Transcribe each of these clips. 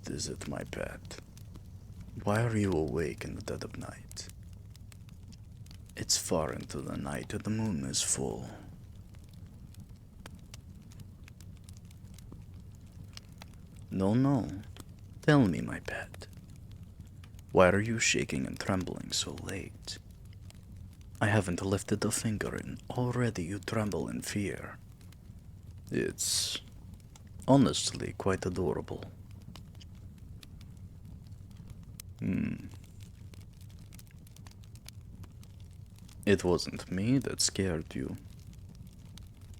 What is it, my pet? Why are you awake in the dead of night? It's far into the night and the moon is full. No. Tell me, my pet. Why are you shaking and trembling so late? I haven't lifted a finger and already you tremble in fear. It's honestly quite adorable. It wasn't me that scared you.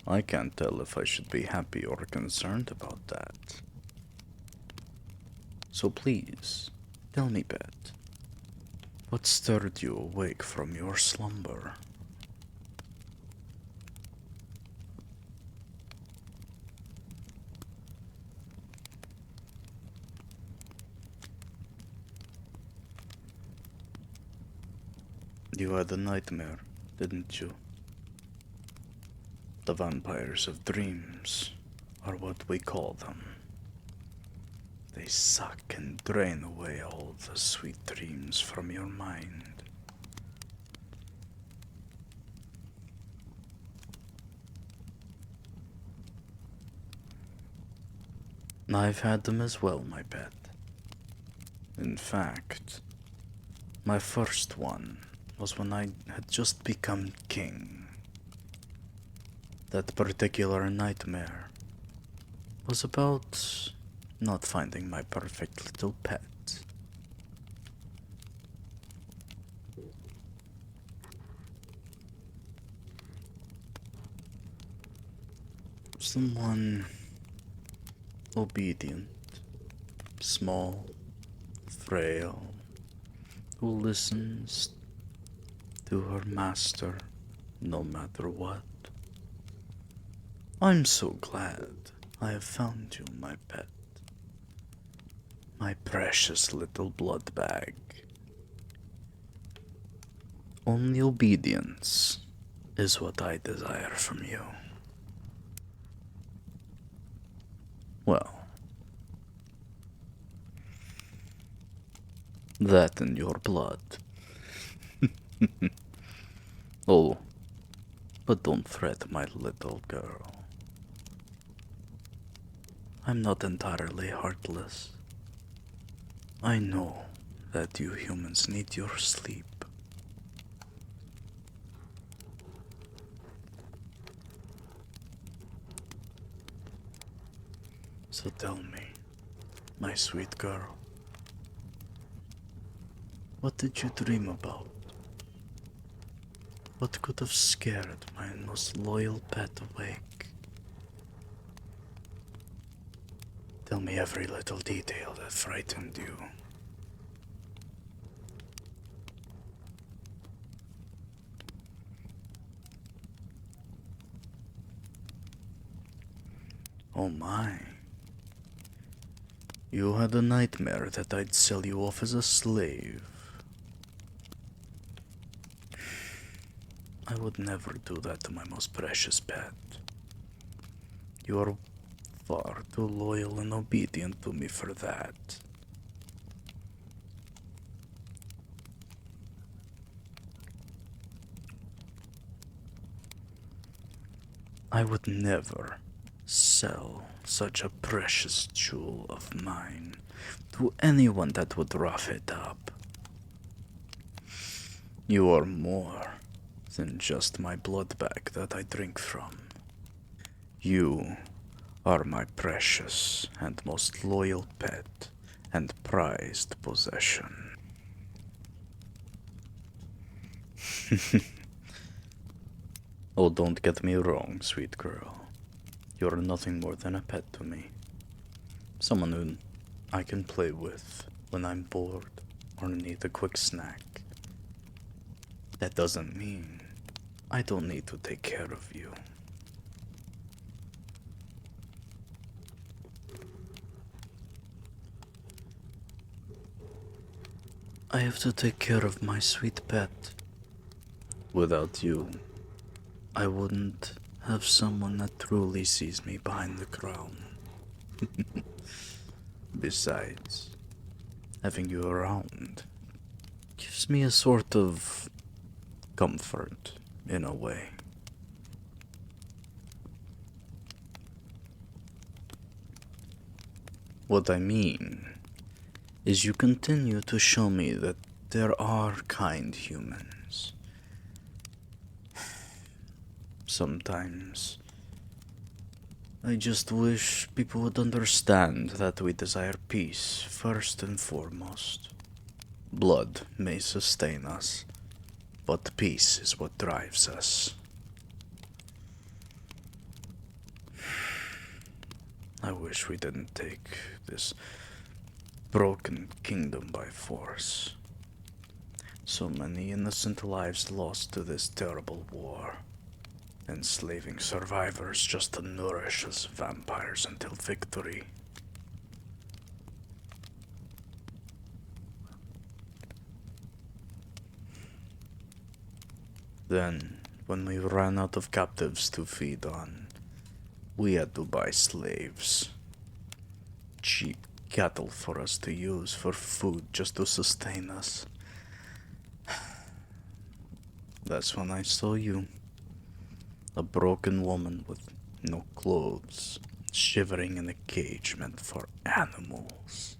I can't tell if I should be happy or concerned about that. So please, tell me, pet, what stirred you awake from your slumber? You had a nightmare, didn't you? The vampires of dreams are what we call them. They suck and drain away all the sweet dreams from your mind. I've had them as well, my pet. In fact, my first one was when I had just become king. That particular nightmare was about not finding my perfect little pet. Someone obedient, small, frail, who listens to her master no matter what. I'm so glad I have found you, my pet. My precious little blood bag. Only obedience is what I desire from you. Well, that in your blood. Oh, but don't fret, my little girl. I'm not entirely heartless. I know that you humans need your sleep. So tell me, my sweet girl, what did you dream about? What could have scared my most loyal pet awake? Tell me every little detail that frightened you. Oh my. You had a nightmare that I'd sell you off as a slave. I would never do that to my most precious pet. You are far too loyal and obedient to me for that. I would never sell such a precious jewel of mine to anyone that would rough it up. You are more than just my blood bag that I drink from. You are my precious and most loyal pet and prized possession. Oh, don't get me wrong, sweet girl. You're nothing more than a pet to me. Someone who I can play with when I'm bored or need a quick snack. That doesn't mean I don't need to take care of you. I have to take care of my sweet pet. Without you, I wouldn't have someone that truly sees me behind the crown. Besides, having you around gives me a sort of comfort in a way. What I mean is you continue to show me that there are kind humans. Sometimes I just wish people would understand that we desire peace first and foremost. Blood may sustain us, but peace is what drives us. I wish we didn't take this broken kingdom by force. So many innocent lives lost to this terrible war, enslaving survivors just to nourish us vampires until victory. Then, when we ran out of captives to feed on, we had to buy slaves. Cheap cattle for us to use for food just to sustain us. That's when I saw you. A broken woman with no clothes, shivering in a cage meant for animals.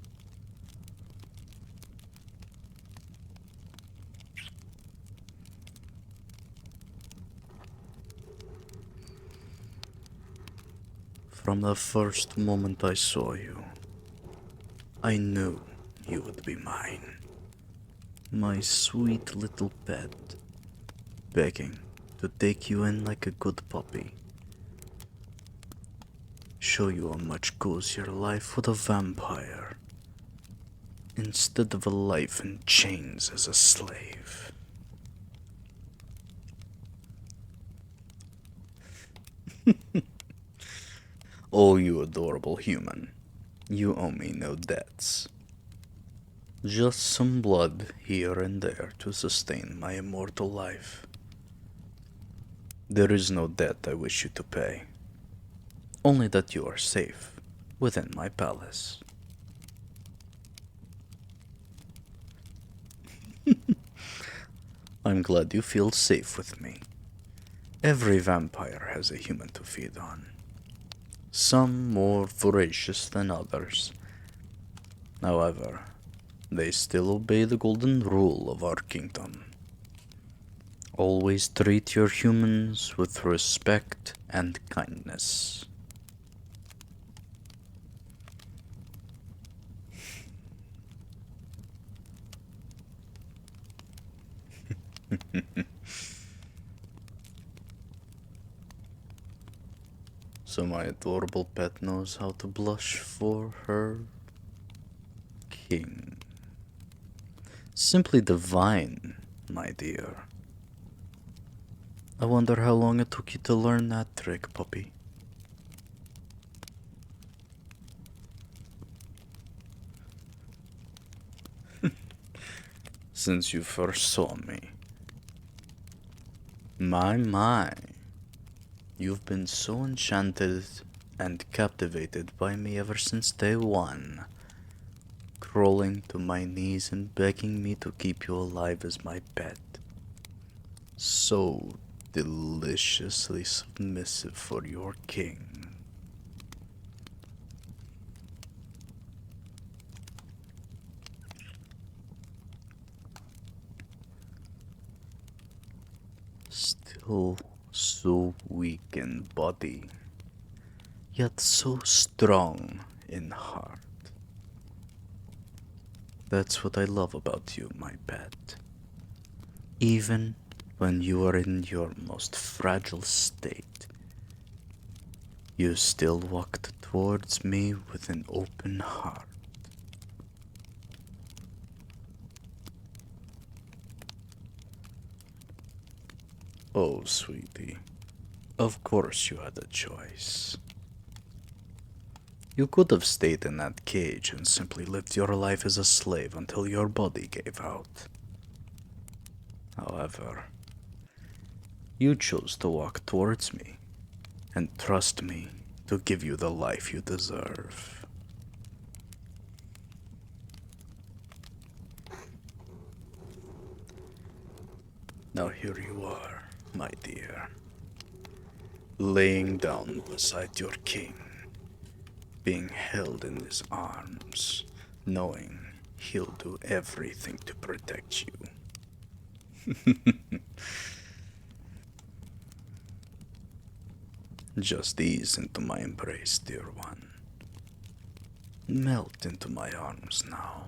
From the first moment I saw you, I knew you would be mine. My sweet little pet, begging to take you in like a good puppy. Show you a much cozier life with a vampire, instead of a life in chains as a slave. Oh, you adorable human. You owe me no debts. Just some blood here and there to sustain my immortal life. There is no debt I wish you to pay. Only that you are safe within my palace. I'm glad you feel safe with me. Every vampire has a human to feed on. Some more voracious than others. However, they still obey the golden rule of our kingdom. Always treat your humans with respect and kindness. So my adorable pet knows how to blush for her king. Simply divine, my dear. I wonder how long it took you to learn that trick, puppy. Since you first saw me. My. You've been so enchanted and captivated by me ever since day one, crawling to my knees and begging me to keep you alive as my pet. So deliciously submissive for your king. Still so weak in body, yet so strong in heart. That's what I love about you, my pet. Even when you are in your most fragile state, you still walked towards me with an open heart. Oh, sweetie, of course you had a choice. You could have stayed in that cage and simply lived your life as a slave until your body gave out. However, you chose to walk towards me and trust me to give you the life you deserve. Now here you are, my dear, laying down beside your king, being held in his arms, knowing he'll do everything to protect you. Just ease into my embrace, dear one. Melt into my arms now.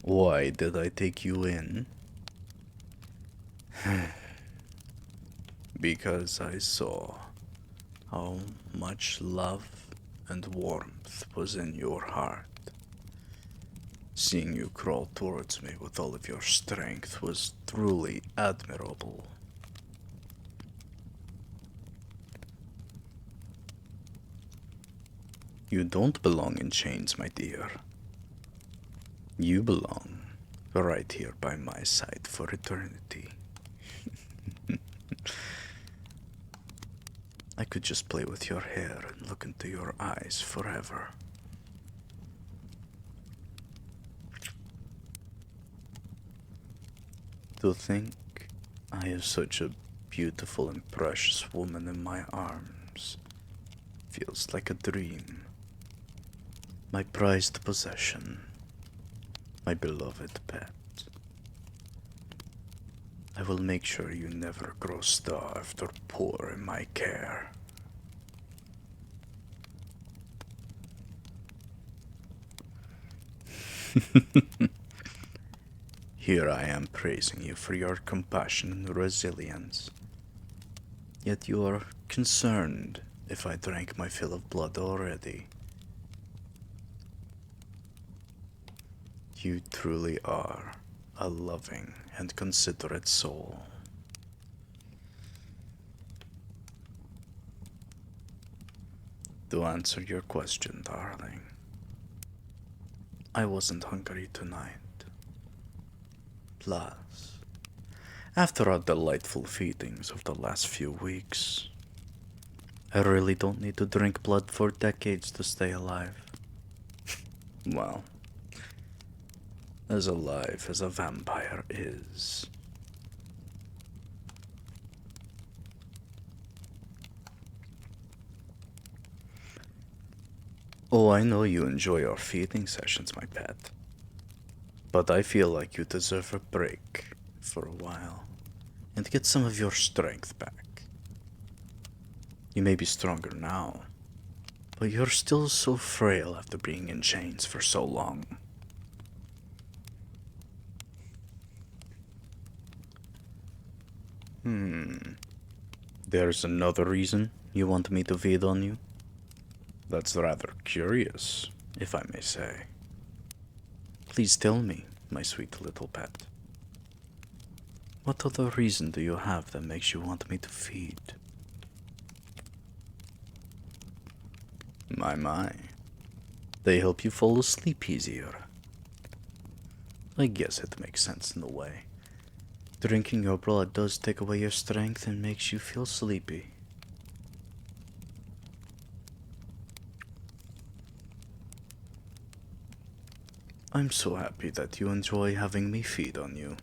Why did I take you in? Because I saw how much love and warmth was in your heart. Seeing you crawl towards me with all of your strength was truly admirable. You don't belong in chains, my dear. You belong right here by my side for eternity. I could just play with your hair and look into your eyes forever. To think I have such a beautiful and precious woman in my arms feels like a dream. My prized possession, my beloved pet. I will make sure you never grow starved or poor in my care. Here I am praising you for your compassion and resilience. Yet you are concerned if I drank my fill of blood already. You truly are a loving and considerate soul. To answer your question, darling, I wasn't hungry tonight. Plus, after our delightful feedings of the last few weeks, I really don't need to drink blood for decades to stay alive. Well, as alive as a vampire is. Oh, I know you enjoy your feeding sessions, my pet. But I feel like you deserve a break for a while and get some of your strength back. You may be stronger now, but you're still so frail after being in chains for so long. There's another reason you want me to feed on you? That's rather curious, if I may say. Please tell me, my sweet little pet. What other reason do you have that makes you want me to feed? My. They help you fall asleep easier. I guess it makes sense in a way. Drinking your blood does take away your strength and makes you feel sleepy. I'm so happy that you enjoy having me feed on you.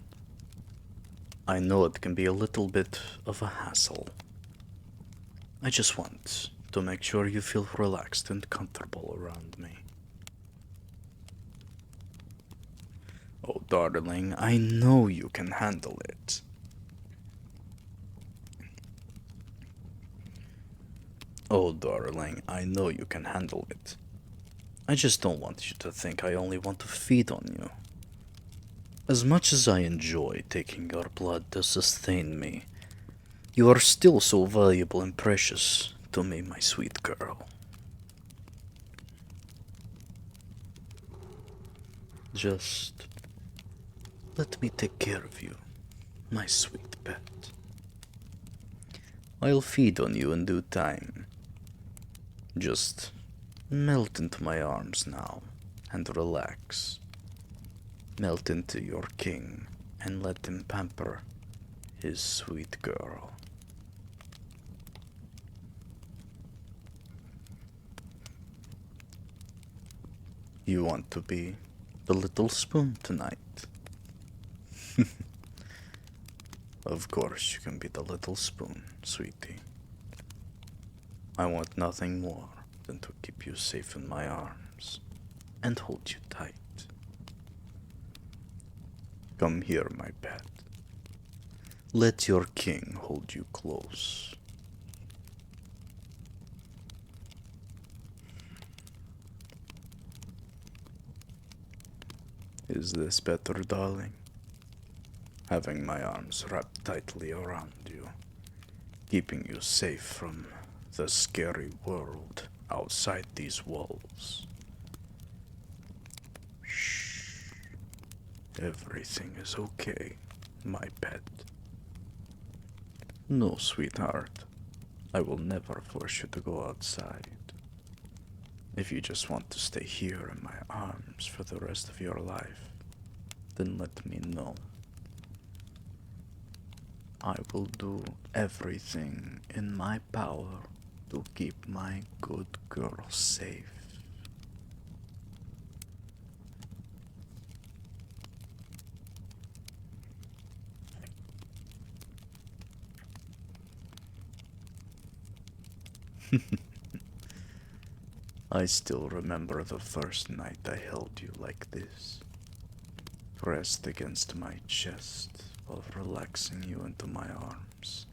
I know it can be a little bit of a hassle. I just want to make sure you feel relaxed and comfortable around me. Oh, darling, I know you can handle it. Oh, darling, I know you can handle it. I just don't want you to think I only want to feed on you. As much as I enjoy taking your blood to sustain me, you are still so valuable and precious to me, my sweet girl. Just let me take care of you, my sweet pet. I'll feed on you in due time. Just melt into my arms now and relax. Melt into your king and let him pamper his sweet girl. You want to be the little spoon tonight? Of course you can be the little spoon, sweetie. I want nothing more than to keep you safe in my arms and hold you tight. Come here, my pet. Let your king hold you close. Is this better, darling? Having my arms wrapped tightly around you, keeping you safe from the scary world outside these walls. Shh. Everything is okay, my pet. No, sweetheart. I will never force you to go outside. If you just want to stay here in my arms for the rest of your life, then let me know. I will do everything in my power to keep my good girl safe. I still remember the first night I held you like this, pressed against my chest while relaxing you into my arms.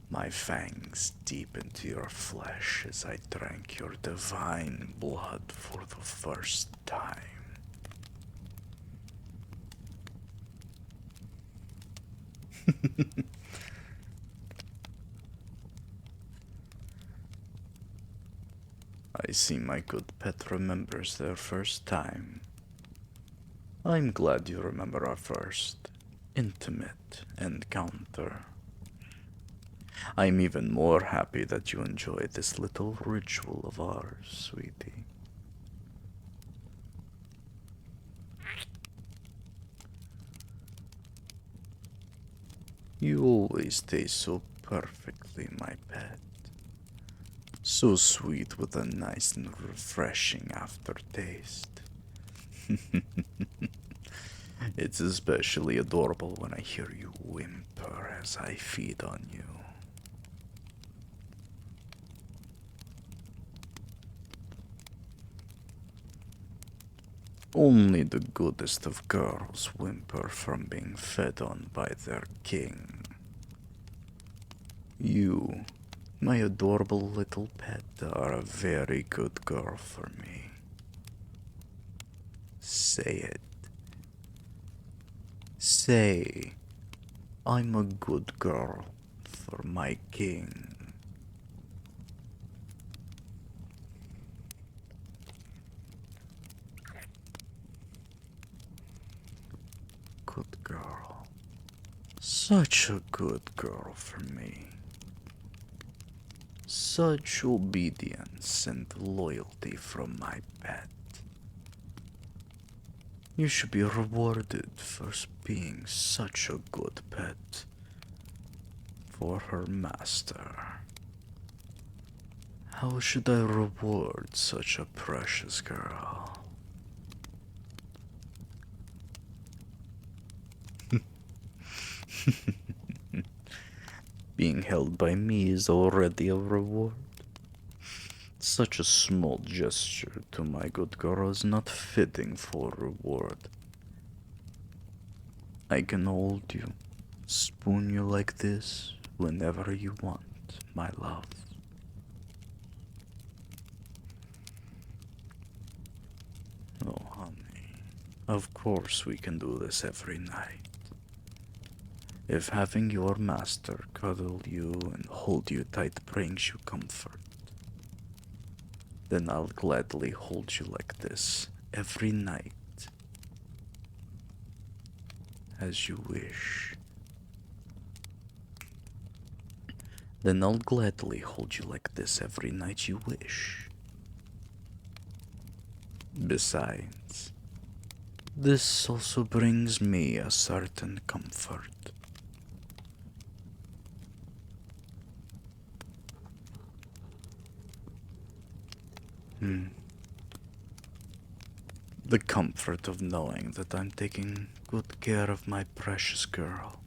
My fangs deep into your flesh as I drank your divine blood for the first time. I see my good pet remembers their first time. I'm glad you remember our first intimate encounter. I'm even more happy that you enjoy this little ritual of ours, sweetie. You always taste so perfectly, my pet. So sweet with a nice and refreshing aftertaste. It's especially adorable when I hear you whimper as I feed on you. Only the goodest of girls whimper from being fed on by their king. You, my adorable little pet, are a very good girl for me. Say it. Say, I'm a good girl for my king. Good girl. Such a good girl for me. Such obedience and loyalty from my pet. You should be rewarded for being such a good pet for her master. How should I reward such a precious girl? Being held by me is already a reward. Such a small gesture to my good girl is not fitting for reward. I can hold you, spoon you like this whenever you want, my love. Oh, honey, of course we can do this every night. If having your master cuddle you and hold you tight brings you comfort, then I'll gladly hold you like this every night, as you wish. Then I'll gladly hold you like this every night you wish. Besides, this also brings me a certain comfort. The comfort of knowing that I'm taking good care of my precious girl.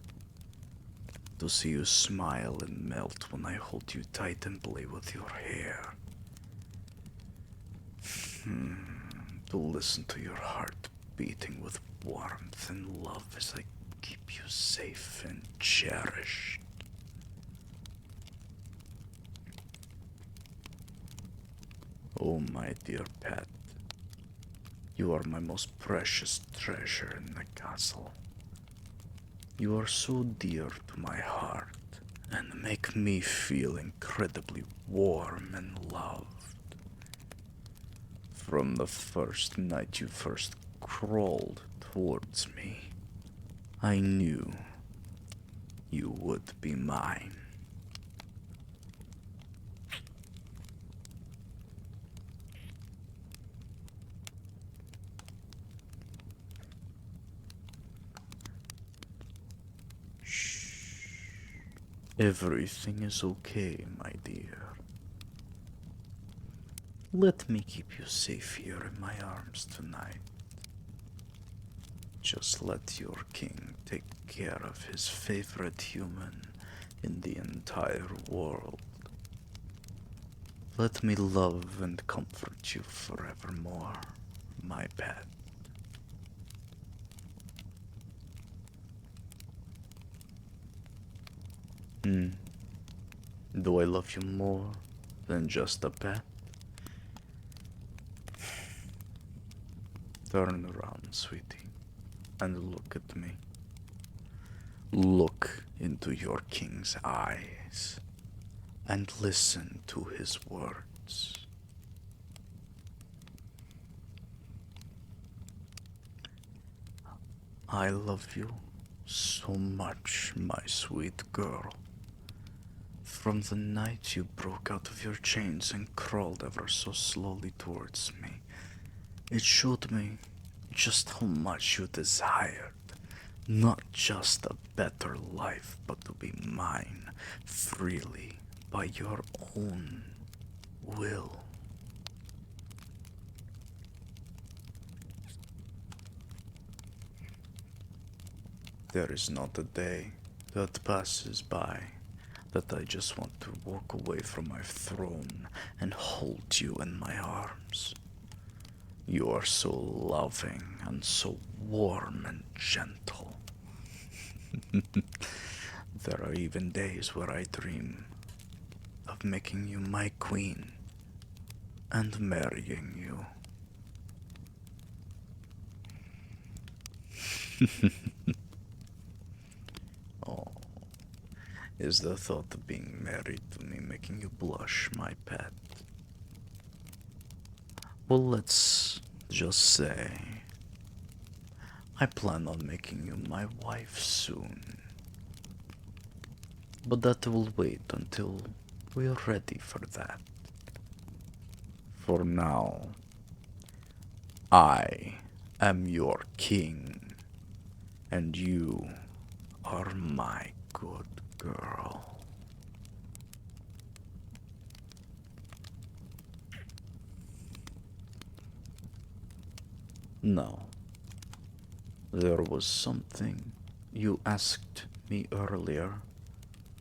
To see you smile and melt when I hold you tight and play with your hair. To listen to your heart beating with warmth and love as I keep you safe and cherished. Oh, my dear pet, you are my most precious treasure in the castle. You are so dear to my heart and make me feel incredibly warm and loved. From the first night you first crawled towards me, I knew you would be mine. Everything is okay, my dear. Let me keep you safe here in my arms tonight. Just let your king take care of his favorite human in the entire world. Let me love and comfort you forevermore, my pet. Do I love you more than just a pet? Turn around, sweetie, and look at me. Look into your king's eyes and listen to his words. I love you so much, my sweet girl. From the night you broke out of your chains and crawled ever so slowly towards me, it showed me just how much you desired not just a better life, but to be mine freely by your own will. There is not a day that passes by that I just want to walk away from my throne and hold you in my arms. You are so loving and so warm and gentle. There are even days where I dream of making you my queen and marrying you. Oh, is the thought of being married to me making you blush, my pet? Well, let's just say I plan on making you my wife soon. But that will wait until we are ready for that. For now, I am your king, and you are my good girl. Now, there was something you asked me earlier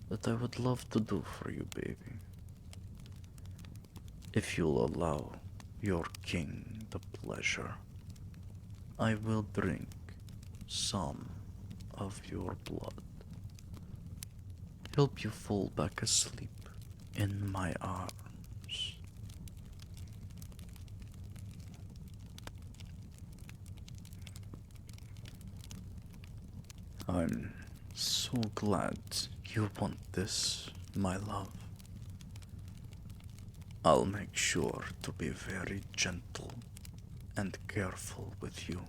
that I would love to do for you, baby. If you'll allow your king the pleasure, I will drink some of your blood. Help you fall back asleep in my arms. I'm so glad you want this, my love. I'll make sure to be very gentle and careful with you.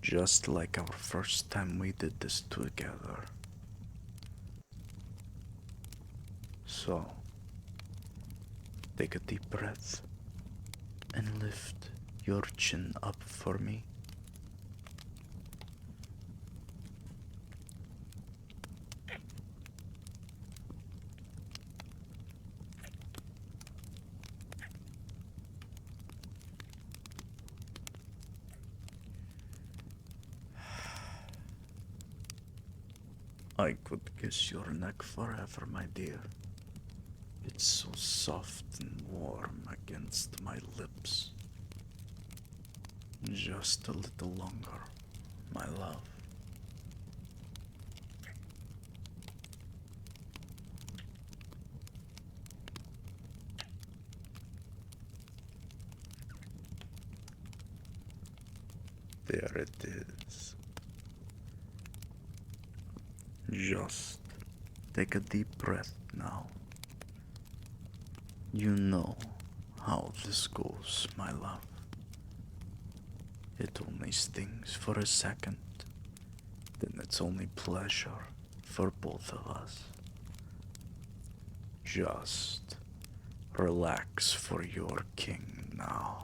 Just like our first time we did this together. So, take a deep breath and lift your chin up for me. I could kiss your neck forever, my dear. It's so soft and warm against my lips. Just a little longer, my love. There it is. Just take a deep breath now. You know how this goes, my love. It only stings for a second, then it's only pleasure for both of us. Just relax for your king now.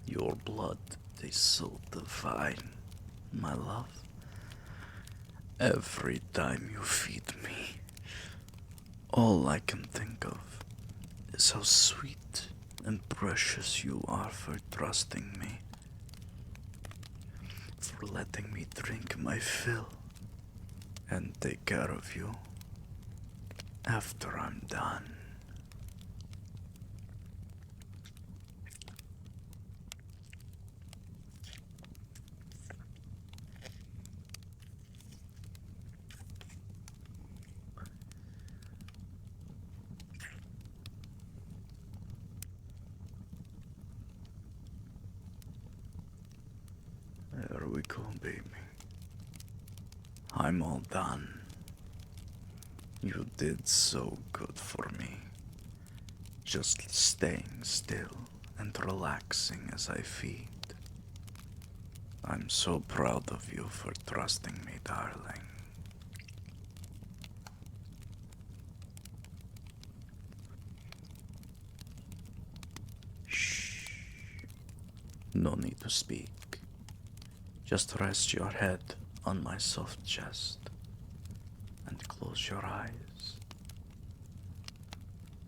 Your blood tastes so divine, my love. Every time you feed me, all I can think of is how sweet and precious you are for trusting me, for letting me drink my fill and take care of you after I'm done. There we go, baby. I'm all done. You did so good for me. Just staying still and relaxing as I feed. I'm so proud of you for trusting me, darling. Shh. No need to speak. Just rest your head on my soft chest and close your eyes.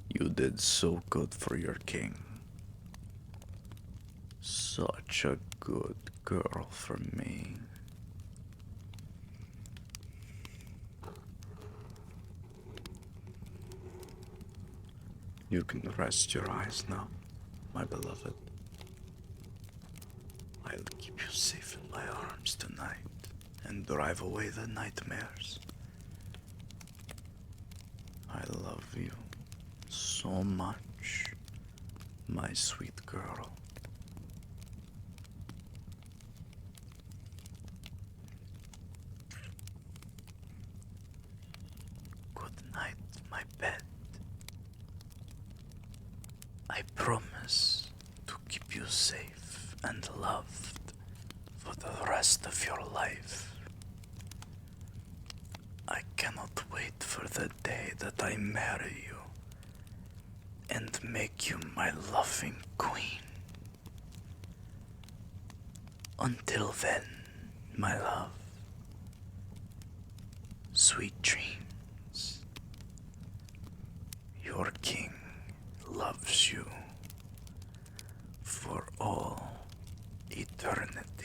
You did so good for your king. Such a good girl for me. You can rest your eyes now, my beloved. I'll keep you safe in my arms tonight and drive away the nightmares. I love you so much, my sweet girl. Good night, my pet. I promise to keep you safe and loved for the rest of your life. I cannot wait for the day that I marry you and make you my loving queen. Until then, my love, sweet dreams. Your king loves you for all eternity.